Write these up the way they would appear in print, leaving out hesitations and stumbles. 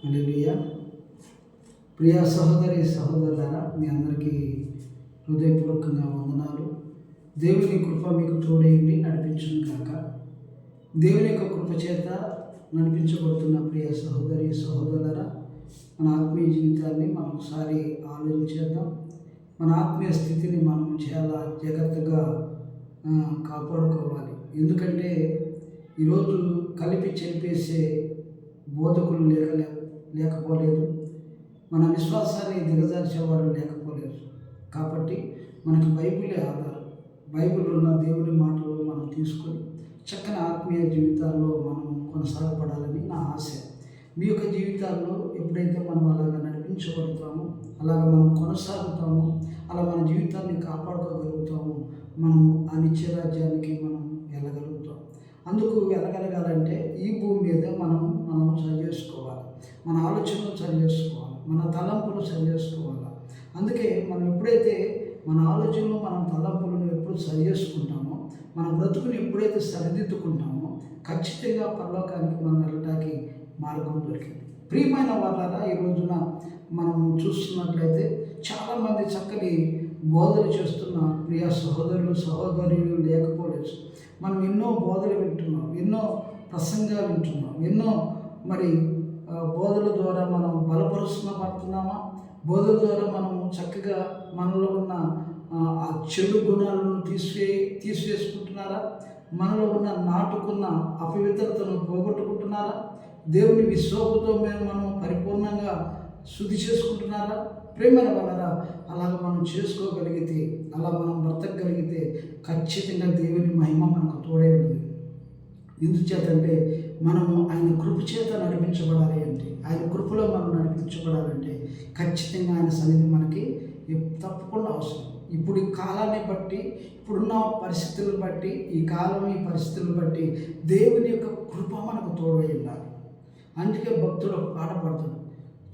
హల్లెలూయా. ప్రియ సహోదరి సహోదరులారా, మీ అందరికీ హృదయపూర్వకంగా వందనాలు. దేవుని కృప మీకు తోడేయండి నడిపించును కాక. దేవుని యొక్క కృప చేత నడిపించబడుతున్న ప్రియ సహోదరి సహోదరులారా, మన ఆత్మీయ జీవితాన్ని మనం ఒకసారి ఆలోచించేద్దాం. మన ఆత్మీయ స్థితిని మనం చాలా జాగ్రత్తగా కాపాడుకోవాలి. ఎందుకంటే ఈరోజు కలిపి చెప్పేసే బోధకులు లేకపోలేదు, మన విశ్వాసాన్ని దిగజార్చేవాడు లేకపోలేదు. కాబట్టి మనకి బైబిలే ఆధారం. బైబిల్ ఉన్న దేవుని మాటలు మనం తీసుకొని చక్కని ఆత్మీయ జీవితాల్లో మనం కొనసాగపడాలని నా ఆశ. మీ యొక్క జీవితాల్లో ఎప్పుడైతే మనం అలాగ నడిపించబడతామో, అలాగ మనం కొనసాగుతామో, అలా మన జీవితాన్ని కాపాడుకోగలుగుతాము, మనము ఆ నిత్యరాజ్యానికి మనం వెళ్ళగలుగుతాం. అందుకు వెళ్ళగలగాలంటే ఈ భూమి మీద మనం సరి చేసుకోవాలి, మన ఆలోచనలు సరి చేసుకోవాలి, మన తలంపులు సరి చేసుకోవాలి. అందుకే మనం ఎప్పుడైతే మన ఆలోచనలు మన తలంపులను ఎప్పుడు సరి చేసుకుంటామో, మన బ్రతుకుని ఎప్పుడైతే సరిదిద్దుకుంటామో, ఖచ్చితంగా పరలోకానికి మనం వెళ్ళడానికి మార్గం దొరికింది. ప్రియమైన వాళ్ళారా, ఈ రోజున మనం చూస్తున్నట్లయితే చాలామంది చక్కని బోధలు చేస్తున్న ప్రియ సహోదరులు సహోదరులు లేకపోలేదు. మనం ఎన్నో బోధలు వింటున్నాం, ఎన్నో ప్రసంగాలు వింటున్నాం, ఎన్నో బోధల ద్వారా మనం బలపరుస్తున్నబడుతున్నామా? బోధల ద్వారా మనం చక్కగా మనలో ఉన్న ఆ చెడు గుణాలను తీసివేసుకుంటున్నారా? మనలో ఉన్న నాటుకున్న అపవిత్రతను పోగొట్టుకుంటున్నారా? దేవుని విశ్వాసంతో మనం పరిపూర్ణంగా శుద్ధి చేసుకుంటున్నారా? ప్రేమైన వాళ్ళరా, అలాగ మనం చేసుకోగలిగితే, అలా మనం బ్రతకగలిగితే ఖచ్చితంగా దేవుని మహిమ మనకు తోడే ఉంటుంది. ఎందుచేతంటే మనము ఆయన కృప చేత నడిపించబడాలి. అంటే ఆయన కృపలో మనం నడిపించబడాలంటే ఖచ్చితంగా ఆయన సన్నిధి మనకి తప్పకుండా అవసరం. ఇప్పుడు ఈ కాలాన్ని బట్టి, ఇప్పుడున్న పరిస్థితులను బట్టి, ఈ కాలం ఈ పరిస్థితులను బట్టి దేవుని యొక్క కృప మనకు తోడై ఉండాలి. అందుకే భక్తుడు ఒక పాట పడుతుంది,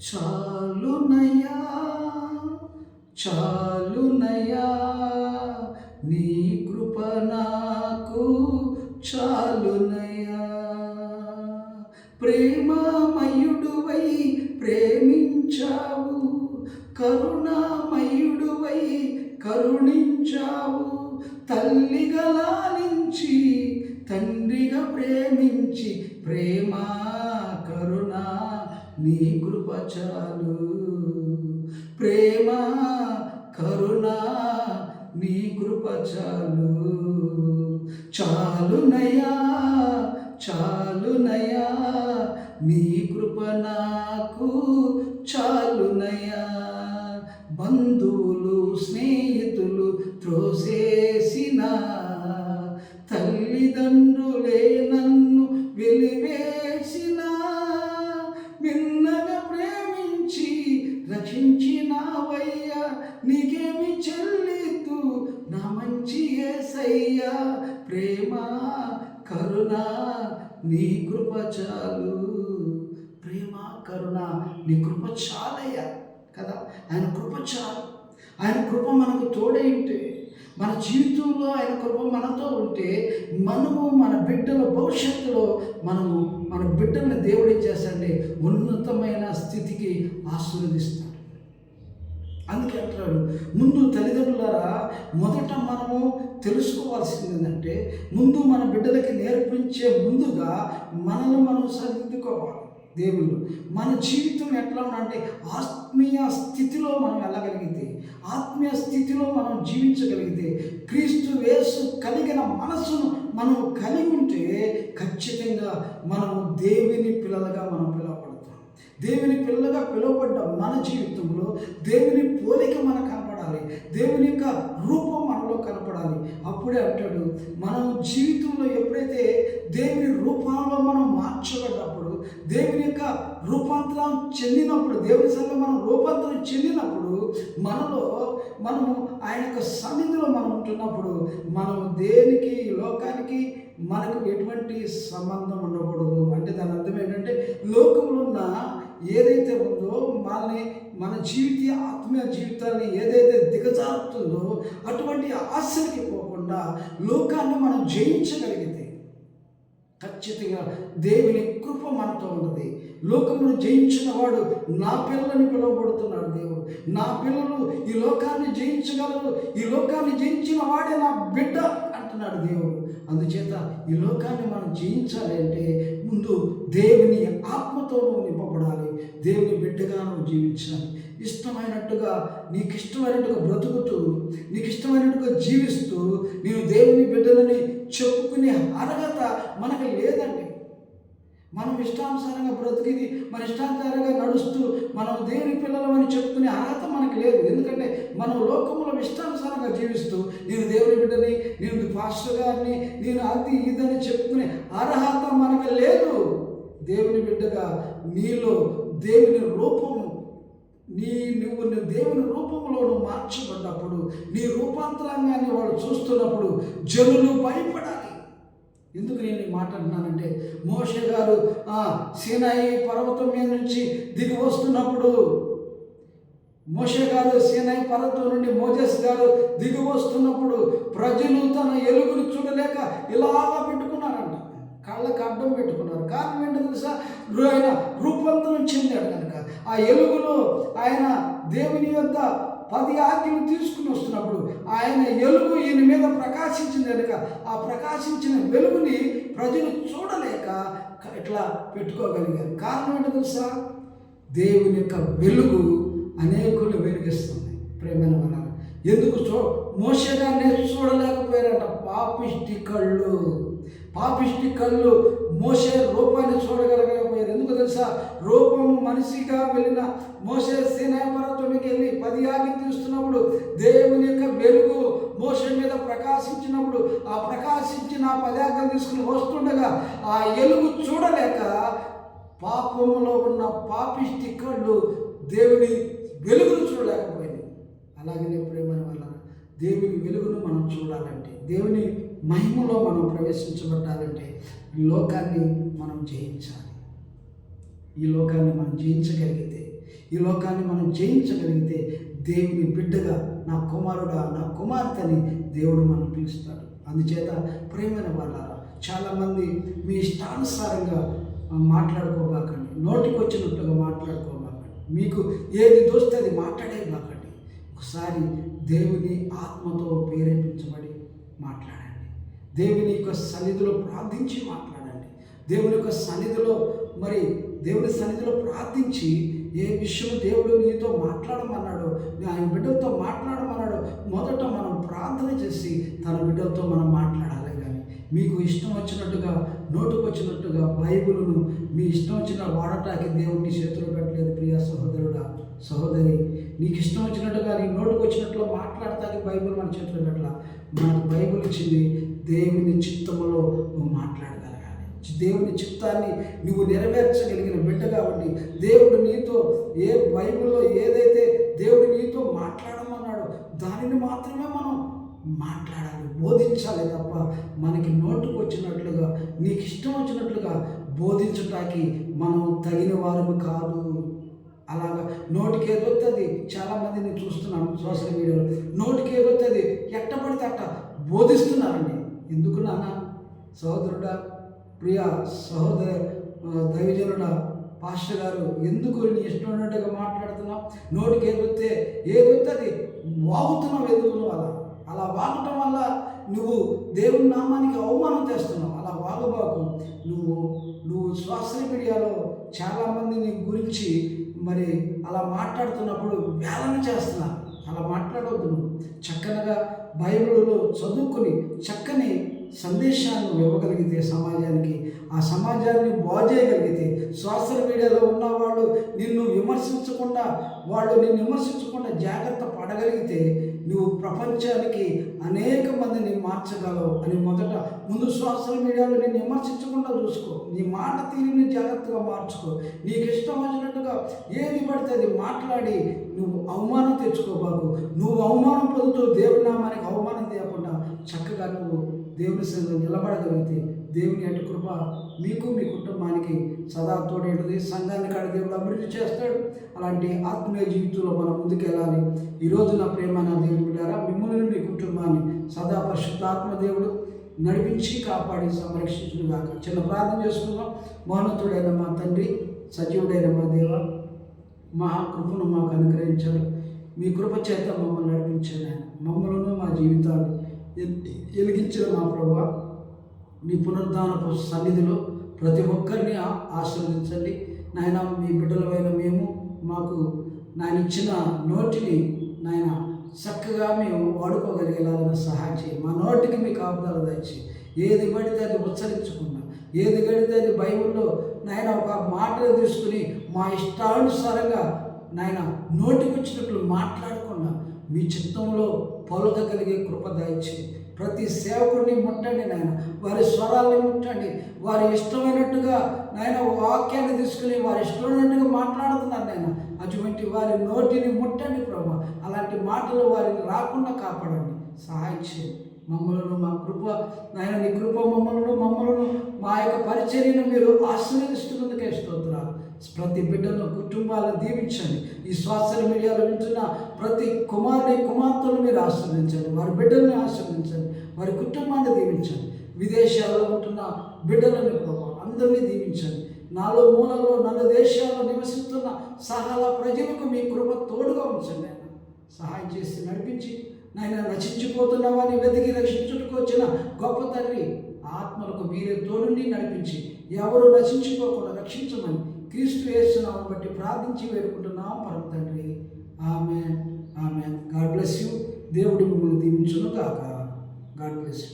చాలునయ్యా చాలునయ్యా నీ కృప నాకు చాలునయ్యా, ప్రేమమయుడువై ప్రేమించావు, కరుణామయుడువై కరుణించావు, తల్లిగా లాలించి తండ్రిగా ప్రేమించి, ప్రేమ కరుణ నీ కృప చాలు, ప్రేమ కరుణ నీ కృప చాలు, చాలునయ్యా చాలునయ్యా నీ కృప నాకు చాలునయ్యా, బంధువులు స్నేహితులు త్రోసేసిన, తల్లిదండ్రులే నన్ను వెలివేసిన, మిన్నగా ప్రేమించి రక్షించినావయ్యా, నీకేమి చెల్లిద్దు నా మంచి యేసయ్యా, ప్రేమ కరుణ నీ కృప చాలు, ప్రేమ కరుణ నీ కృప చాలయ్యా కదా. ఆయన కృప చాలు. ఆయన కృప మనకు తోడై ఉంటే, మన జీవితంలో ఆయన కృప మనతో ఉంటే, మనము మన బిడ్డల భవిష్యత్తులో మన బిడ్డల్ని దేవుడు ఏం చేస్తాడంటే ఉన్నతమైన స్థితికి ఆశీర్వదిస్తాడు. అందుకే అంటున్నాడు, ముందు తల్లిదండ్రులారా, మొదట మనము తెలుసుకోవాల్సింది ఏంటంటే, ముందు మన బిడ్డలకి నేర్పించే ముందుగా మనల్ని మనం సరిదిద్దుకోవాలి. దేవుళ్ళు మన జీవితం ఎట్లా ఉండాలంటే ఆత్మీయ స్థితిలో మనం వెళ్ళగలిగితే, ఆత్మీయ స్థితిలో మనం జీవించగలిగితే, క్రీస్తు యేసు కలిగిన మనసును మనం కలిగి ఉంటే ఖచ్చితంగా మనము దేవుని పిల్లలుగా మనం పిలువబడతాం. దేవుని పిల్లలుగా పిలువబడ్డ మన జీవితంలో దేవుని పోలిక మనకు కనపడాలి, దేవుని యొక్క రూపం మనలో కనపడాలి. అప్పుడే అంటాడు, మనం జీవితంలో ఎప్పుడైతే దేవుని రూపంలో మనం మార్చబడ్డప్పుడు, దేవుని యొక్క రూపాంతరం చెందినప్పుడు, దేవుని సంగతి మనం రూపాంతరం చెందినప్పుడు, మనము ఆయన యొక్క సన్నిధిలో మనం ఉంటున్నప్పుడు, మనం దేనికి లోకానికి మనకు ఎటువంటి సంబంధం ఉండకూడదు. అంటే దాని అర్థం ఏంటంటే, లోకంలో ఉన్న ఏదైతే ఉందో మన ఆత్మీయ జీవితాన్ని ఏదైతే దిగజారుతుందో అటువంటి ఆశలకి పోకుండా లోకాన్ని మనం జయించగలిగితే, ఖచ్చితంగా దేవుని కృప మనతో ఉన్నది. లోకమును జయించిన వాడు నా పిల్లలని పిలువబడుతున్నాడు దేవుడు. నా పిల్లలు ఈ లోకాన్ని జయించగలరు, ఈ లోకాన్ని జయించిన వాడే నా బిడ్డ అంటున్నాడు దేవుడు. అందుచేత ఈ లోకాన్ని మనం జయించాలి అంటే ముందు దేవుని ఆత్మతో నువ్వు నింపబడాలి. దేవుని బిడ్డగా నువ్వు జీవించాలి. ఇష్టమైనట్టుగా నీకు ఇష్టమైనట్టుగా బ్రతుకుతూ, నీకు ఇష్టమైనట్టుగా జీవిస్తూ నేను దేవుని బిడ్డలని చెప్పుకునే అర్హత మనకు లేదండి. మనం ఇష్టానుసారంగా బ్రతికిది, మన ఇష్టానుసారంగా నడుస్తూ మనం దేవుని పిల్లలమని చెప్పుకునే అర్హత మనకు లేదు. ఎందుకంటే మనం లోకంలో ఇష్టానుసారంగా జీవిస్తూ నేను దేవుని బిడ్డని, నేను పాస్టర్ గారిని, నేను అది ఇదని చెప్పుకునే అర్హత మనకు లేదు. దేవుని బిడ్డగా నీలో దేవుని రూపము నువ్వు దేవుని రూపంలో మార్చబడ్డప్పుడు, నీ రూపాంతరంగాన్ని వాళ్ళు చూస్తున్నప్పుడు జనులు భయపడాలి. ఎందుకు నేను ఈ మాట అంటున్నానంటే, మోషే గారు సీనాయి పర్వతం మీద నుంచి దిగి వస్తున్నప్పుడు, మోషే గారు సీనాయి పర్వతం నుండి మోజెస్ గారు దిగి వస్తున్నప్పుడు ప్రజలు తన ఎలుగును చూడలేక ఇలాగా పెట్టుకున్నారంట, కళ్ళకు అడ్డం పెట్టుకున్నారు. కారణం ఏంటో తెలుసా? ఆయన రూపాంతరం చెందాడు కనుక. ఆ ఎలుగులో ఆయన దేవుని యొద్ద 10 ఆజ్ఞలు తీసుకుని వస్తున్నప్పుడు ఆయన ఎలుగు ఈయన మీద ప్రకాశించింది కనుక ఆ ప్రకాశించిన వెలుగుని ప్రజలు చూడలేక ఇట్లా పెట్టుకోగలిగారు. కారణం ఏంటో తెలుసా? దేవుని యొక్క వెలుగు అనేకులు వెలిగిస్తుంది. ప్రేమైన వల్ల ఎందుకు మోషే గారిని చూడలేకపోయారంట? పాపిష్టి కళ్ళు మోషే రూపాన్ని చూడగలగలేకపోయారు. ఎందుకు తెలుసా? రూపము మనిషిగా వెళ్ళిన మోషే సీనాయి పర్వతానికి వెళ్ళి 10 ఆజ్ఞలు తీస్తున్నప్పుడు దేవుని యొక్క వెలుగు మోషే మీద ప్రకాశించినప్పుడు ఆ ప్రకాశించిన 10 ఆజ్ఞలు తీసుకుని వస్తుండగా ఆ వెలుగు చూడలేక పాపములో ఉన్న పాపిష్టి కళ్ళు దేవుని వెలుగును చూడలేకపోయింది. అలాగనే ప్రేమైన వల్ల దేవుని వెలుగును మనం చూడాలంటే, దేవుని మహిమలో మనం ప్రవేశించబట్టాలంటే ఈ లోకాన్ని మనం జయించాలి. ఈ లోకాన్ని మనం జయించగలిగితే దేవుని బిడ్డగా నా కుమారుడా, నా కుమార్తెని దేవుడు మనం పిలుస్తాడు. అందుచేత ప్రేమైన వాళ్ళారా, చాలామంది మీ ఇష్టానుసారంగా మాట్లాడుకోబాకండి, నోటికి వచ్చినట్టుగా మాట్లాడుకోబాకండి, మీకు ఏది దోస్తే అది మాట్లాడేబాకండి. ఒకసారి దేవుని ఆత్మతో ప్రేరేపించబడి మాట్లాడండి. దేవుని యొక్క సన్నిధిలో ప్రార్థించి మాట్లాడండి. దేవుని సన్నిధిలో ప్రార్థించి ఏ విషయం దేవుడు నీతో మాట్లాడమన్నాడో, ఆయన బిడ్డలతో మాట్లాడమన్నాడో మొదట మనం ప్రార్థన చేసి తన బిడ్డలతో మనం మాట్లాడాలి. కానీ మీకు ఇష్టం వచ్చినట్టుగా నోటుకు వచ్చినట్టుగా బైబిల్ను మీ ఇష్టం వచ్చిన వాడటానికి దేవుడిని చేతులు పెట్టలేదు. ప్రియ సహోదరుడా, సహోదరి, నీకు ఇష్టం వచ్చినట్టుగా నీ నోటుకు వచ్చినట్లు మాట్లాడటానికి బైబిల్ మన చేతులు పెట్టాల. మనకు బైబిల్ ఇచ్చింది దేవుని చిత్తములో నువ్వు మాట్లాడగలగాలి. దేవుని చిత్తాన్ని నువ్వు నెరవేర్చగలిగిన బిడ్డ కాబట్టి దేవుడు నీతో బైబిల్లో ఏదైతే దేవుడు నీతో మాట్లాడమన్నాడో దానిని మాత్రమే మనం మాట్లాడాలి, బోధించాలి తప్ప మనకి నోటుకు వచ్చినట్లుగా నీకు ఇష్టం వచ్చినట్లుగా బోధించటానికి మనం తగిన వారు కాదు. అలాగా నోటికి ఏదొస్తుంది, చాలామంది నేను చూస్తున్నాను సోషల్ మీడియాలో, నోటికి ఏదొస్తుంది ఎట్టబడితే అట్ట బోధిస్తున్నారండి. ఎందుకు నాన్న? సహోదరుడా, ప్రియ సహోదర దైవజనుడా, పాస్టర్ గారు, ఎందుకు నీ ఇష్టం ఉన్నట్టుగా మాట్లాడుతున్నావు? నోటికి ఏదొస్తే అది వాగుతున్నావు. ఎందుకు నువ్వు అలా వాగటం వల్ల నువ్వు దేవుని నామానికి అవమానం చేస్తున్నావు. అలా వాగబాకు. నువ్వు సోషల్ మీడియాలో చాలామంది నీ గురించి మరి అలా మాట్లాడుతున్నప్పుడు వేలన చేస్తున్నారు. అలా మాట్లాడవద్దు. నువ్వు చక్కనగా బైబిల్లో చదువుకొని చక్కని సందేశాన్ని ఇవ్వగలిగితే సమాజానికి, ఆ సమాజాన్ని బాగు చేయగలిగితే, సోషల్ మీడియాలో ఉన్నవాళ్ళు నిన్ను విమర్శించకుండా జాగ్రత్త పడగలిగితే నువ్వు ప్రపంచానికి అనేక మందిని మార్చగలవు అని ముందు సోషల్ మీడియాలో నిన్ను విమర్శించకుండా చూసుకో. నీ మాట తీరుని జాగ్రత్తగా మార్చుకో. నీకు ఇష్టం వచ్చినట్టుగా ఏది పడితే అది మాట్లాడి నువ్వు అవమానం తెచ్చుకోబాకు. నువ్వు అవమానం పొందుతూ దేవుని నామానికి అవమానం చేయకుండా చక్కగా నువ్వు దేవుని సన్నిధిలో నిలబడగలిగితే దేవుని అటు కృప మీకు మీ కుటుంబానికి సదా తోడేంటిది. సంఘాన్ని కాడ దేవుడు అభివృద్ధి చేస్తాడు. అలాంటి ఆత్మీయ జీవితంలో మనం ముందుకెళ్ళాలి. ఈరోజు నా ప్రేమ నా దేవుడు బిడ్డారా, మిమ్మల్ని మీ కుటుంబాన్ని సదా పరిశుద్ధాత్మ దేవుడు నడిపించి కాపాడి సంరక్షించును గాక. చిన్న ప్రార్థన చేసుకుందాం. మహోన్నతుడైన మా తండ్రి, సజీవుడైన మా దేవ, మహాకృపను మాకు అనుగ్రహించారు. మీ కృప చేత మమ్మల్ని నడిపించాను ఆయన. మమ్మలను మా జీవితాలు వెలిగించిన మా ప్రభువా, మీ పునరుద్ధానపు సన్నిధిలో ప్రతి ఒక్కరిని ఆశీర్వదించండి నాయన. మీ బిడ్డలమైన మేము మాకు నాయన ఇచ్చిన నోటిని నాయన చక్కగా మేము వాడుకోగలిగేలాగా సహాయం చేయి. మా నోటికి మీ కాపుదల దయచి ఏది పడితే అది ఉచ్చరించకుండా, ఏది గడితే అది బైబిల్లో నాయన ఒక మాటలు తీసుకుని మా ఇష్టానుసారంగా నాయన నోటికి వచ్చినట్లు మాట్లాడకుండా మీ చిత్తంలో పలుకగలిగే కృప దయచి ప్రతి సేవకుడిని ముట్టండి నాయన. వారి స్వరాల్ని ముట్టండి. వారి ఇష్టమైనట్టుగా నాయన వాక్యాన్ని తీసుకుని వారి ఇష్టమైనట్టుగా మాట్లాడుతున్నారు నాయన. అటువంటి వారి నోటిని ముట్టండి ప్రభా. అలాంటి మాటలు వారిని రాకుండా కాపాడండి, సహాయం చేయండి. మమ్మలను మా కృప నాయన, నీ కృప మమ్మలను మా యొక్క పరిచర్యను మీరు ఆశీర్వదిస్తున్నందుకే స్తోత్రాలు. ప్రతి బిడ్డను కుటుంబాలను దీవించండి. ఈ సోషల్ మీడియాలో వింటున్న ప్రతి కుమారుని కుమార్తెను మీరు ఆశీర్వదించండి. వారి బిడ్డల్ని ఆశీర్వదించండి. వారి కుటుంబాన్ని దీవించండి. విదేశాల్లో ఉంటున్న బిడ్డలని ప్రభావ అందరినీ దీవించండి. నాలుగు మూలల్లో 4 దేశాల్లో నివసిస్తున్న సకల ప్రజలకు మీ కృప తోడుగా ఉంచండి ఆయన. సహాయం చేసి నడిపించి నాయన, నశించిపోతున్న వారిని వెతికి రక్షించుటకు వచ్చిన గొప్ప తండ్రి, ఆత్మలకు మీరే తోడుని నడిపించి ఎవరు నశించుకోకుండా రక్షించమని క్రీస్తు యేసు నామమును బట్టి ప్రార్థించి వేడుకుంటున్నాం పరమ తండ్రి. Amen, amen. God bless you. దేవుడు మిమ్మల్ని దీవించును గాక. God bless you.